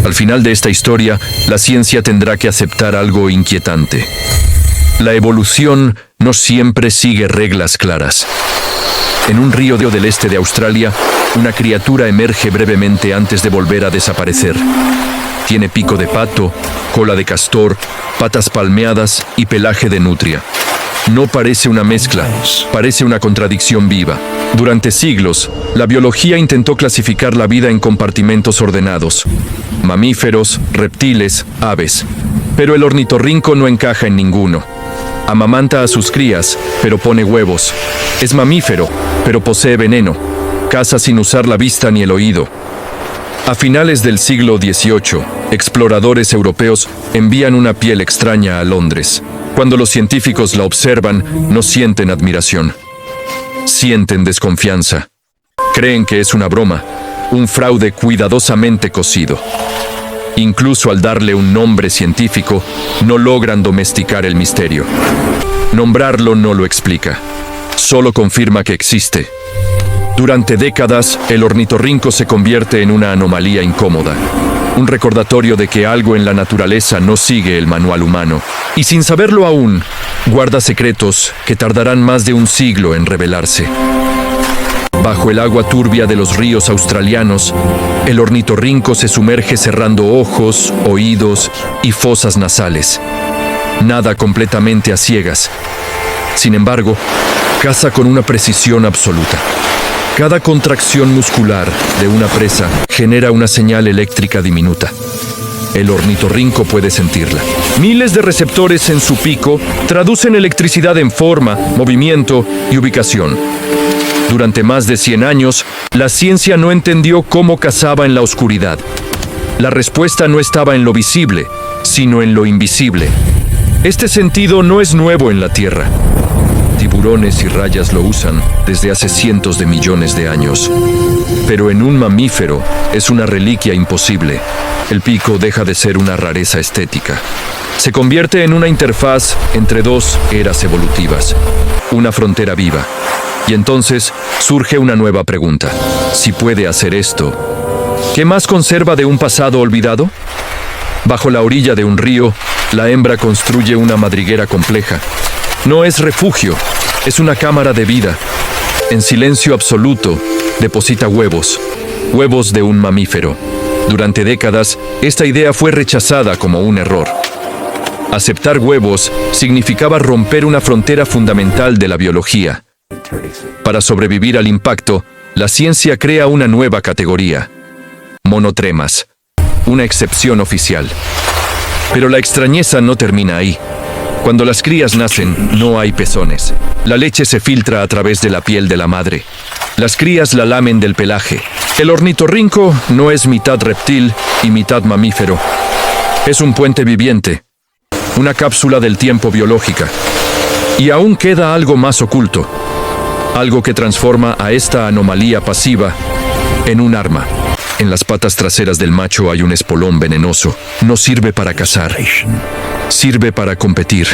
Al final de esta historia, la ciencia tendrá que aceptar algo inquietante. La evolución no siempre sigue reglas claras. En un río del este de Australia, una criatura emerge brevemente antes de volver a desaparecer. Tiene pico de pato, cola de castor, patas palmeadas y pelaje de nutria. No parece una mezcla, parece una contradicción viva. Durante siglos, la biología intentó clasificar la vida en compartimentos ordenados: mamíferos, reptiles, aves. Pero el ornitorrinco no encaja en ninguno. Amamanta a sus crías, pero pone huevos. Es mamífero, pero posee veneno. Caza sin usar la vista ni el oído. A finales del siglo XVIII, exploradores europeos envían una piel extraña a Londres. Cuando los científicos la observan, no sienten admiración. Sienten desconfianza. Creen que es una broma, un fraude cuidadosamente cosido. Incluso al darle un nombre científico, no logran domesticar el misterio. Nombrarlo no lo explica, solo confirma que existe. Durante décadas, el ornitorrinco se convierte en una anomalía incómoda, un recordatorio de que algo en la naturaleza no sigue el manual humano, y sin saberlo aún, guarda secretos que tardarán más de un siglo en revelarse. Bajo el agua turbia de los ríos australianos, el ornitorrinco se sumerge cerrando ojos, oídos y fosas nasales. Nada completamente a ciegas. Sin embargo, caza con una precisión absoluta. Cada contracción muscular de una presa genera una señal eléctrica diminuta. El ornitorrinco puede sentirla. Miles de receptores en su pico traducen electricidad en forma, movimiento y ubicación. Durante más de 100 años, la ciencia no entendió cómo cazaba en la oscuridad. La respuesta no estaba en lo visible, sino en lo invisible. Este sentido no es nuevo en la Tierra. Tiburones y rayas lo usan desde hace cientos de millones de años. Pero en un mamífero es una reliquia imposible. El pico deja de ser una rareza estética. Se convierte en una interfaz entre dos eras evolutivas, una frontera viva. Y entonces surge una nueva pregunta. Si puede hacer esto, ¿qué más conserva de un pasado olvidado? Bajo la orilla de un río, la hembra construye una madriguera compleja. No es refugio, es una cámara de vida. En silencio absoluto, deposita huevos, huevos de un mamífero. Durante décadas, esta idea fue rechazada como un error. Aceptar huevos significaba romper una frontera fundamental de la biología. Para sobrevivir al impacto, la ciencia crea una nueva categoría: monotremas, una excepción oficial. Pero la extrañeza no termina ahí. Cuando las crías nacen, no hay pezones. La leche se filtra a través de la piel de la madre. Las crías la lamen del pelaje. El ornitorrinco no es mitad reptil y mitad mamífero. Es un puente viviente, una cápsula del tiempo biológica. Y aún queda algo más oculto. Algo que transforma a esta anomalía pasiva en un arma. En las patas traseras del macho hay un espolón venenoso. No sirve para cazar. Sirve para competir.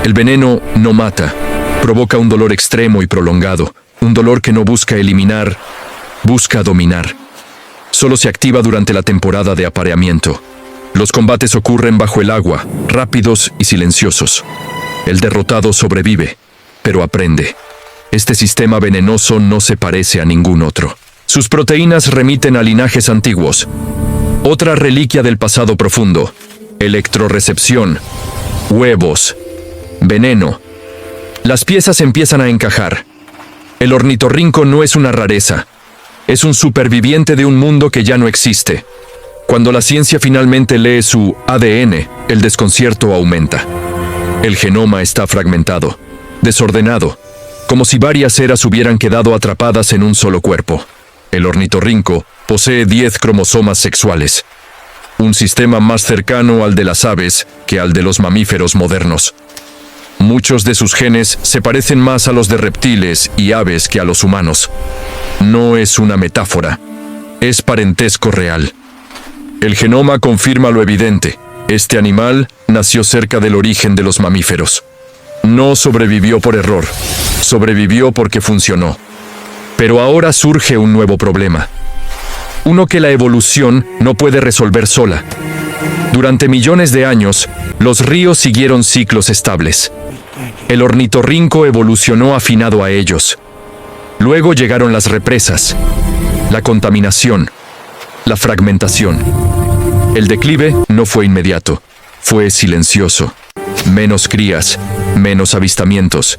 El veneno no mata. Provoca un dolor extremo y prolongado. Un dolor que no busca eliminar, busca dominar. Solo se activa durante la temporada de apareamiento. Los combates ocurren bajo el agua, rápidos y silenciosos. El derrotado sobrevive, pero aprende. Este sistema venenoso no se parece a ningún otro. Sus proteínas remiten a linajes antiguos. Otra reliquia del pasado profundo: electrorecepción, huevos, veneno. Las piezas empiezan a encajar. El ornitorrinco no es una rareza. Es un superviviente de un mundo que ya no existe. Cuando la ciencia finalmente lee su ADN, el desconcierto aumenta. El genoma está fragmentado, desordenado, como si varias eras hubieran quedado atrapadas en un solo cuerpo. El ornitorrinco posee 10 cromosomas sexuales, un sistema más cercano al de las aves que al de los mamíferos modernos. Muchos de sus genes se parecen más a los de reptiles y aves que a los humanos. No es una metáfora, es parentesco real. El genoma confirma lo evidente: este animal nació cerca del origen de los mamíferos. No sobrevivió por error, sobrevivió porque funcionó. Pero ahora surge un nuevo problema. uno que la evolución no puede resolver sola. Durante millones de años, los ríos siguieron ciclos estables. El ornitorrinco evolucionó afinado a ellos. Luego llegaron las represas, la contaminación, la fragmentación. El declive no fue inmediato, fue silencioso. Menos crías, menos avistamientos.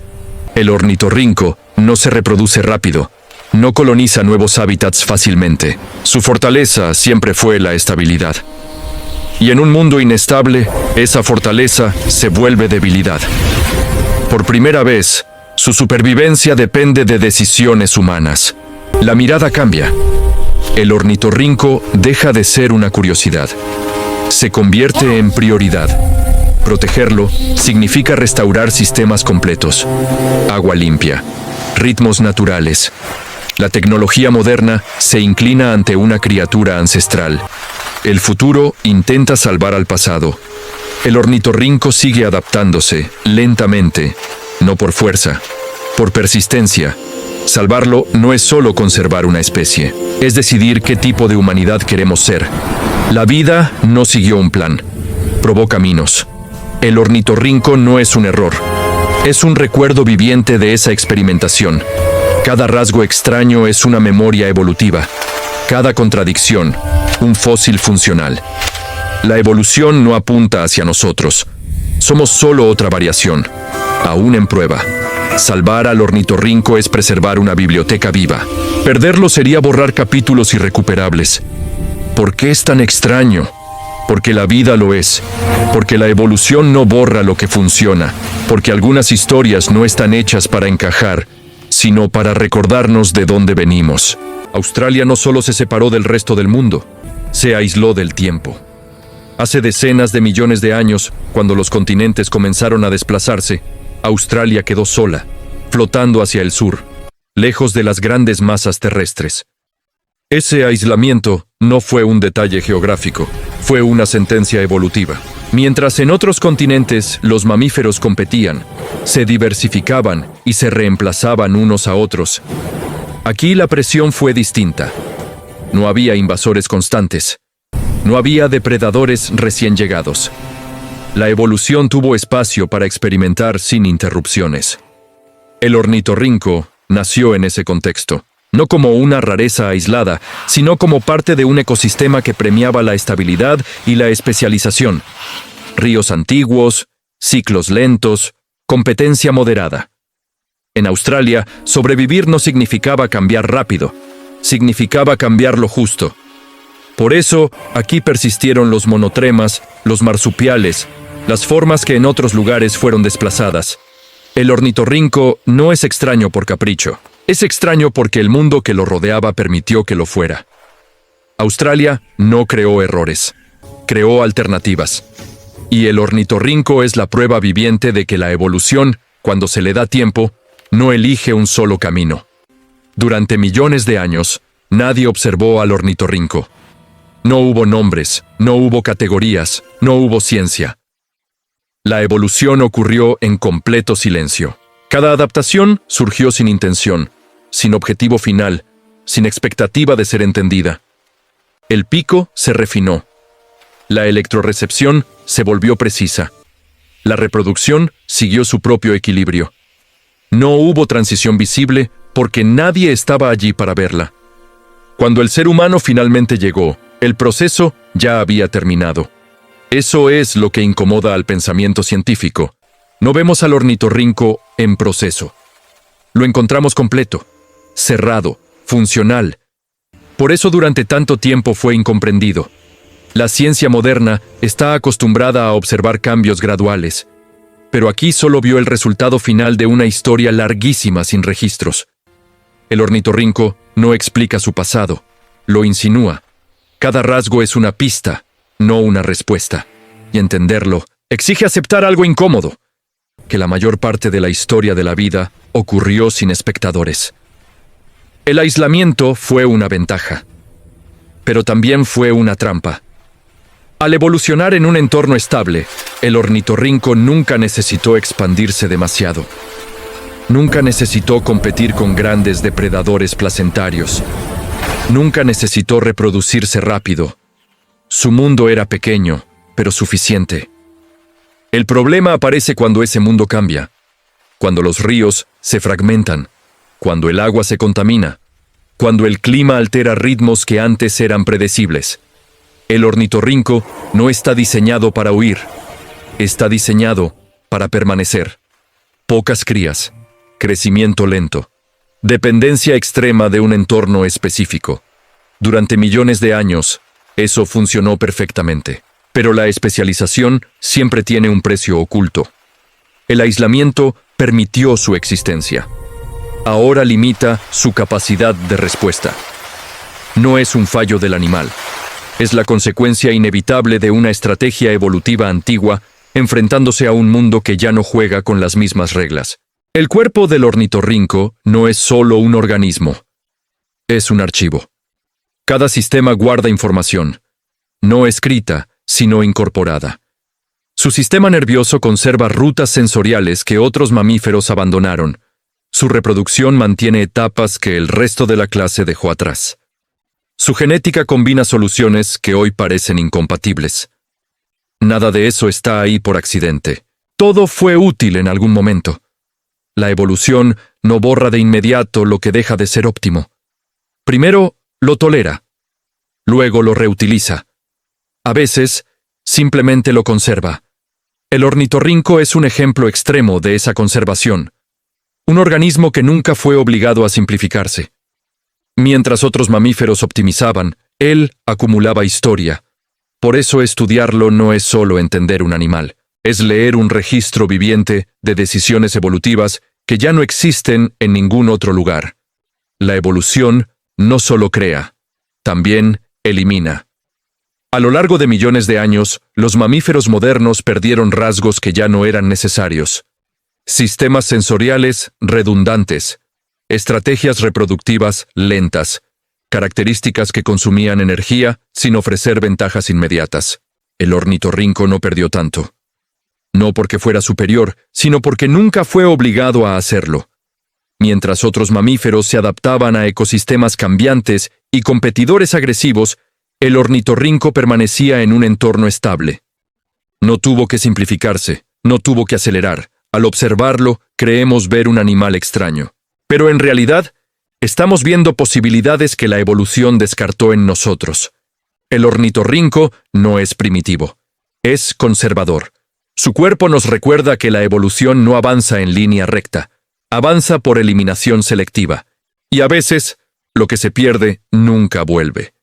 El ornitorrinco no se reproduce rápido, no coloniza nuevos hábitats fácilmente. Su fortaleza siempre fue la estabilidad. Y en un mundo inestable, esa fortaleza se vuelve debilidad. Por primera vez, su supervivencia depende de decisiones humanas. La mirada cambia. El ornitorrinco deja de ser una curiosidad. Se convierte en prioridad. Protegerlo significa restaurar sistemas completos. Agua limpia, ritmos naturales. La tecnología moderna se inclina ante una criatura ancestral. El futuro intenta salvar al pasado. El ornitorrinco sigue adaptándose, lentamente, no por fuerza, por persistencia. Salvarlo no es solo conservar una especie, es decidir qué tipo de humanidad queremos ser. La vida no siguió un plan, probó caminos. El ornitorrinco no es un error, es un recuerdo viviente de esa experimentación. Cada rasgo extraño es una memoria evolutiva, cada contradicción, un fósil funcional. La evolución no apunta hacia nosotros, somos solo otra variación, aún en prueba. Salvar al ornitorrinco es preservar una biblioteca viva. Perderlo sería borrar capítulos irrecuperables. ¿Por qué es tan extraño? Porque la vida lo es. Porque la evolución no borra lo que funciona. Porque algunas historias no están hechas para encajar, sino para recordarnos de dónde venimos. Australia no solo se separó del resto del mundo, se aisló del tiempo. Hace decenas de millones de años, cuando los continentes comenzaron a desplazarse, Australia quedó sola, flotando hacia el sur, lejos de las grandes masas terrestres. Ese aislamiento no fue un detalle geográfico, fue una sentencia evolutiva. Mientras en otros continentes los mamíferos competían, se diversificaban y se reemplazaban unos a otros, aquí la presión fue distinta. No había invasores constantes, no había depredadores recién llegados. La evolución tuvo espacio para experimentar sin interrupciones. El ornitorrinco nació en ese contexto, no como una rareza aislada, sino como parte de un ecosistema que premiaba la estabilidad y la especialización. Ríos antiguos, ciclos lentos, competencia moderada. En Australia, sobrevivir no significaba cambiar rápido, significaba cambiar lo justo. Por eso, aquí persistieron los monotremas, los marsupiales, las formas que en otros lugares fueron desplazadas. El ornitorrinco no es extraño por capricho, es extraño porque el mundo que lo rodeaba permitió que lo fuera. Australia no creó errores, creó alternativas. Y el ornitorrinco es la prueba viviente de que la evolución, cuando se le da tiempo, no elige un solo camino. Durante millones de años, nadie observó al ornitorrinco. No hubo nombres, no hubo categorías, no hubo ciencia. La evolución ocurrió en completo silencio. Cada adaptación surgió sin intención, sin objetivo final, sin expectativa de ser entendida. El pico se refinó. La electrorrecepción se volvió precisa. La reproducción siguió su propio equilibrio. No hubo transición visible porque nadie estaba allí para verla. Cuando el ser humano finalmente llegó, el proceso ya había terminado. Eso es lo que incomoda al pensamiento científico. No vemos al ornitorrinco en proceso. Lo encontramos completo, cerrado, funcional. Por eso durante tanto tiempo fue incomprendido. La ciencia moderna está acostumbrada a observar cambios graduales, pero aquí solo vio el resultado final de una historia larguísima sin registros. El ornitorrinco no explica su pasado, lo insinúa. Cada rasgo es una pista, no una respuesta. Y entenderlo exige aceptar algo incómodo, que la mayor parte de la historia de la vida ocurrió sin espectadores. El aislamiento fue una ventaja, pero también fue una trampa. Al evolucionar en un entorno estable, el ornitorrinco nunca necesitó expandirse demasiado. Nunca necesitó competir con grandes depredadores placentarios. Nunca necesitó reproducirse rápido. Su mundo era pequeño, pero suficiente. El problema aparece cuando ese mundo cambia, cuando los ríos se fragmentan, cuando el agua se contamina, cuando el clima altera ritmos que antes eran predecibles. El ornitorrinco no está diseñado para huir, está diseñado para permanecer. Pocas crías, crecimiento lento, dependencia extrema de un entorno específico. Durante millones de años, eso funcionó perfectamente. Pero la especialización siempre tiene un precio oculto. El aislamiento permitió su existencia. Ahora limita su capacidad de respuesta. No es un fallo del animal. Es la consecuencia inevitable de una estrategia evolutiva antigua enfrentándose a un mundo que ya no juega con las mismas reglas. El cuerpo del ornitorrinco no es solo un organismo. Es un archivo. Cada sistema guarda información, no escrita, sino incorporada. Su sistema nervioso conserva rutas sensoriales que otros mamíferos abandonaron. Su reproducción mantiene etapas que el resto de la clase dejó atrás. Su genética combina soluciones que hoy parecen incompatibles. Nada de eso está ahí por accidente. Todo fue útil en algún momento. La evolución no borra de inmediato lo que deja de ser óptimo. Primero, lo tolera. Luego lo reutiliza. A veces, simplemente lo conserva. El ornitorrinco es un ejemplo extremo de esa conservación. Un organismo que nunca fue obligado a simplificarse. Mientras otros mamíferos optimizaban, él acumulaba historia. Por eso estudiarlo no es solo entender un animal, es leer un registro viviente de decisiones evolutivas que ya no existen en ningún otro lugar. La evolución no solo crea, también elimina. A lo largo de millones de años, los mamíferos modernos perdieron rasgos que ya no eran necesarios. Sistemas sensoriales redundantes, estrategias reproductivas lentas, características que consumían energía sin ofrecer ventajas inmediatas. El ornitorrinco no perdió tanto. No porque fuera superior, sino porque nunca fue obligado a hacerlo. Mientras otros mamíferos se adaptaban a ecosistemas cambiantes y competidores agresivos, el ornitorrinco permanecía en un entorno estable. No tuvo que simplificarse, no tuvo que acelerar. Al observarlo, creemos ver un animal extraño. Pero en realidad, estamos viendo posibilidades que la evolución descartó en nosotros. El ornitorrinco no es primitivo, es conservador. Su cuerpo nos recuerda que la evolución no avanza en línea recta, avanza por eliminación selectiva. Y a veces, lo que se pierde nunca vuelve.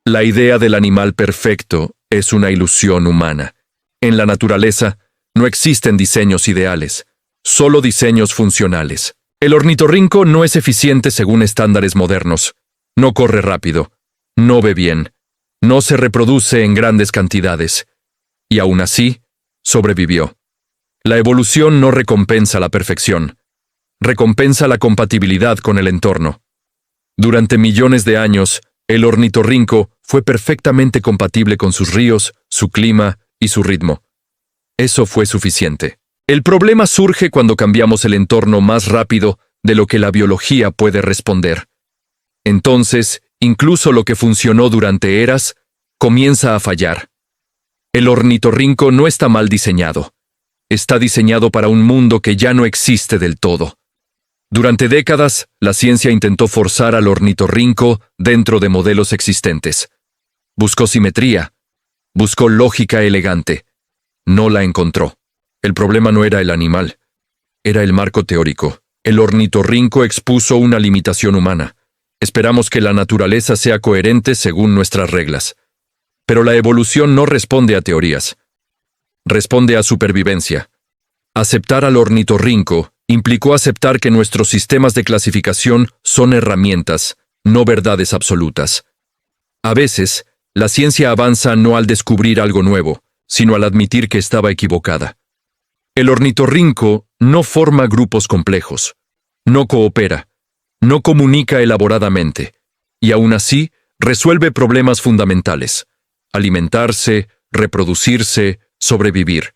La idea del animal perfecto es una ilusión humana. En la naturaleza, no existen diseños ideales, solo diseños funcionales. El ornitorrinco no es eficiente según estándares modernos. No corre rápido, no ve bien, no se reproduce en grandes cantidades. Y aún así, sobrevivió. La evolución no recompensa la perfección, recompensa la compatibilidad con el entorno. Durante millones de años, el ornitorrinco fue perfectamente compatible con sus ríos, su clima y su ritmo. Eso fue suficiente. El problema surge cuando cambiamos el entorno más rápido de lo que la biología puede responder. Entonces, incluso lo que funcionó durante eras, comienza a fallar. El ornitorrinco no está mal diseñado. Está diseñado para un mundo que ya no existe del todo. Durante décadas, la ciencia intentó forzar al ornitorrinco dentro de modelos existentes. Buscó simetría, buscó lógica elegante. No la encontró. El problema no era el animal, era el marco teórico. El ornitorrinco expuso una limitación humana. Esperamos que la naturaleza sea coherente según nuestras reglas. Pero la evolución no responde a teorías. Responde a supervivencia. Aceptar al ornitorrinco implicó aceptar que nuestros sistemas de clasificación son herramientas, no verdades absolutas. A veces, la ciencia avanza no al descubrir algo nuevo, sino al admitir que estaba equivocada. El ornitorrinco no forma grupos complejos, no coopera, no comunica elaboradamente, y aún así resuelve problemas fundamentales: alimentarse, reproducirse, sobrevivir.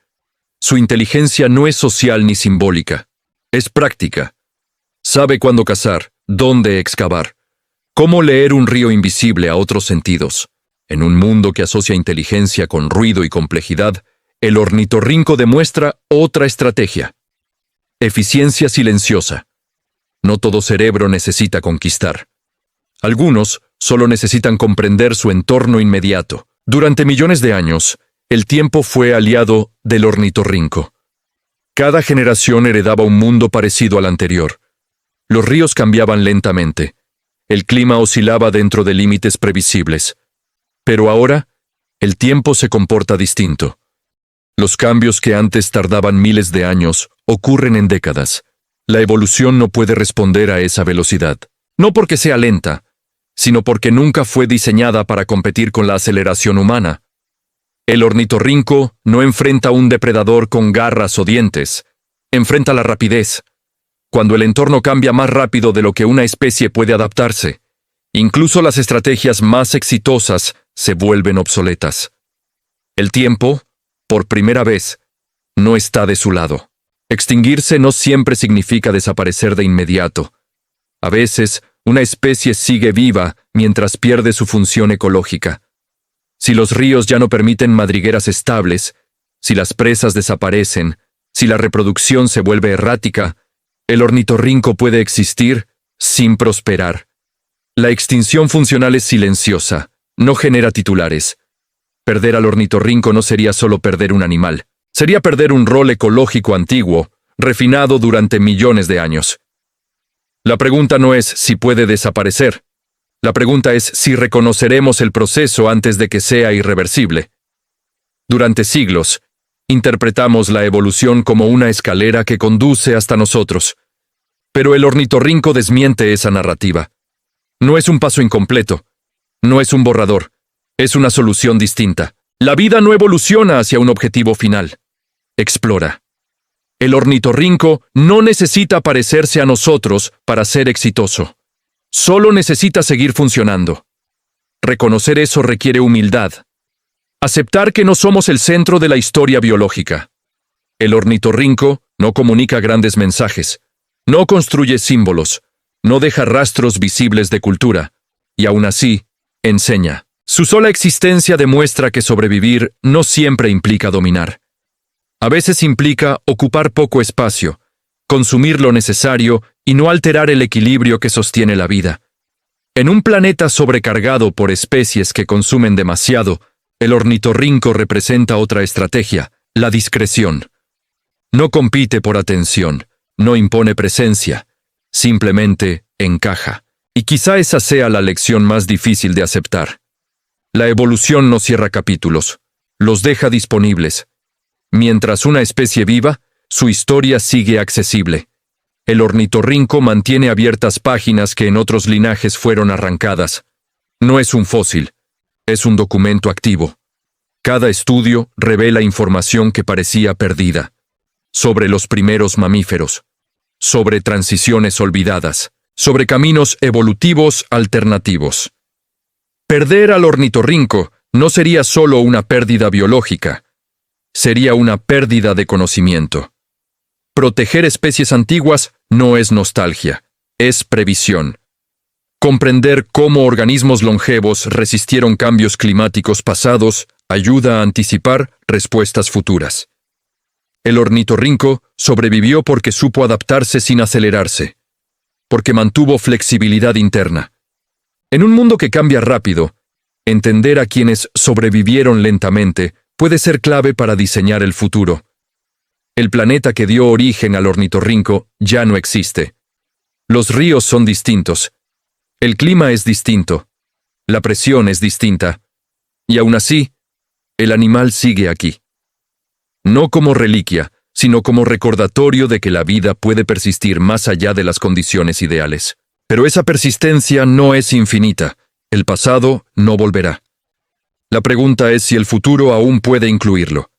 Su inteligencia no es social ni simbólica, es práctica. Sabe cuándo cazar, dónde excavar, ¿Cómo leer un río invisible a otros sentidos? En un mundo que asocia inteligencia con ruido y complejidad, el ornitorrinco demuestra otra estrategia. Eficiencia silenciosa. No todo cerebro necesita conquistar. Algunos solo necesitan comprender su entorno inmediato. Durante millones de años, el tiempo fue aliado del ornitorrinco. Cada generación heredaba un mundo parecido al anterior. Los ríos cambiaban lentamente. El clima oscilaba dentro de límites previsibles. Pero ahora, el tiempo se comporta distinto. Los cambios que antes tardaban miles de años ocurren en décadas. La evolución no puede responder a esa velocidad. No porque sea lenta, sino porque nunca fue diseñada para competir con la aceleración humana. El ornitorrinco no enfrenta a un depredador con garras o dientes. Enfrenta la rapidez. Cuando el entorno cambia más rápido de lo que una especie puede adaptarse, incluso las estrategias más exitosas se vuelven obsoletas. El tiempo, por primera vez, no está de su lado. Extinguirse no siempre significa desaparecer de inmediato. A veces, una especie sigue viva mientras pierde su función ecológica. Si los ríos ya no permiten madrigueras estables, si las presas desaparecen, si la reproducción se vuelve errática, el ornitorrinco puede existir sin prosperar. La extinción funcional es silenciosa, no genera titulares. Perder al ornitorrinco no sería solo perder un animal, sería perder un rol ecológico antiguo, refinado durante millones de años. La pregunta no es si puede desaparecer. La pregunta es si reconoceremos el proceso antes de que sea irreversible. Durante siglos, interpretamos la evolución como una escalera que conduce hasta nosotros. Pero el ornitorrinco desmiente esa narrativa. No es un paso incompleto. No es un borrador. Es una solución distinta. La vida no evoluciona hacia un objetivo final. Explora. El ornitorrinco no necesita parecerse a nosotros para ser exitoso. Solo necesita seguir funcionando. Reconocer eso requiere humildad. Aceptar que no somos el centro de la historia biológica. El ornitorrinco no comunica grandes mensajes, no construye símbolos, no deja rastros visibles de cultura, y aún así, enseña. Su sola existencia demuestra que sobrevivir no siempre implica dominar. A veces implica ocupar poco espacio, consumir lo necesario y no alterar el equilibrio que sostiene la vida. En un planeta sobrecargado por especies que consumen demasiado, el ornitorrinco representa otra estrategia, la discreción. No compite por atención, no impone presencia, simplemente encaja. Y quizá esa sea la lección más difícil de aceptar. La evolución no cierra capítulos, los deja disponibles. Mientras una especie viva, su historia sigue accesible. El ornitorrinco mantiene abiertas páginas que en otros linajes fueron arrancadas. No es un fósil. Es un documento activo. Cada estudio revela información que parecía perdida. Sobre los primeros mamíferos. Sobre transiciones olvidadas. Sobre caminos evolutivos alternativos. Perder al ornitorrinco no sería solo una pérdida biológica. Sería una pérdida de conocimiento. Proteger especies antiguas no es nostalgia, es previsión. Comprender cómo organismos longevos resistieron cambios climáticos pasados ayuda a anticipar respuestas futuras. El ornitorrinco sobrevivió porque supo adaptarse sin acelerarse, porque mantuvo flexibilidad interna. En un mundo que cambia rápido, entender a quienes sobrevivieron lentamente puede ser clave para diseñar el futuro. El planeta que dio origen al ornitorrinco ya no existe. Los ríos son distintos. El clima es distinto. La presión es distinta. Y aún así, el animal sigue aquí. No como reliquia, sino como recordatorio de que la vida puede persistir más allá de las condiciones ideales. Pero esa persistencia no es infinita. El pasado no volverá. La pregunta es si el futuro aún puede incluirlo.